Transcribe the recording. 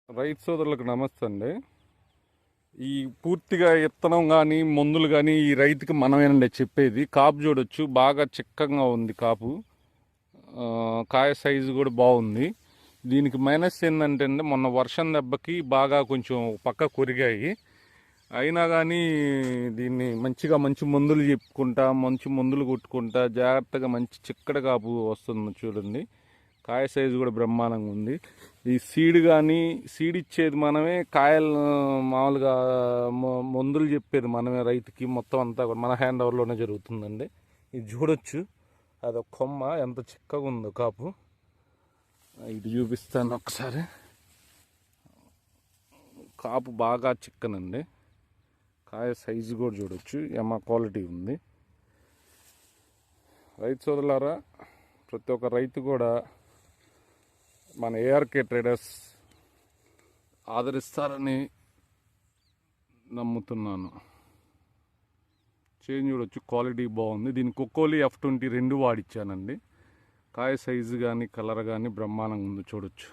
రైతు సోదరులకు నమస్తే అండి. ఈ పూర్తిగా ఇత్తనం కానీ మందులు కానీ ఈ రైతుకి మనమేనండి చెప్పేది. కాపు చూడొచ్చు, బాగా చిక్కగా ఉంది కాపు. కాయ సైజు కూడా బాగుంది. దీనికి మైనస్ ఏంటంటే అండి, మొన్న వర్షం దెబ్బకి బాగా కొంచెం పక్క కొరిగాయి. అయినా కానీ దీన్ని మంచి మందులు చెప్పుకుంటా, మంచి మందులు కొట్టుకుంటా జాగ్రత్తగా మంచి చిక్కడి కాపు వస్తుంది చూడండి. కాయ సైజు కూడా బ్రహ్మాండంగా ఉంది. ఈ సీడ్ ఇచ్చేది మనమే, కాయలు మామూలుగా మందులు చెప్పేది మనమే రైతుకి. మొత్తం అంతా కూడా మన హ్యాండ్ ఓవర్లోనే జరుగుతుందండి. ఇది చూడొచ్చు, అదొక కొమ్మ ఎంత చిక్కగా ఉందో కాపు. ఇది చూపిస్తాను ఒకసారి. కాపు బాగా చిక్కనండి. కాయ సైజు కూడా చూడొచ్చు, ఎమ్మ క్వాలిటీ ఉంది. రైతు సోదరులారా, ప్రతి ఒక్క రైతు కూడా మన ఏఆర్కే ట్రేడర్స్ ఆదరిస్తారని నమ్ముతున్నాను. చేంజ్ చూడొచ్చు, క్వాలిటీ బాగుంది. దీనికి కొక్కోలి F20 2 వాడిచ్చానండి. కాయ సైజు కానీ కలర్ కానీ బ్రహ్మాండంగా ఉంది చూడొచ్చు.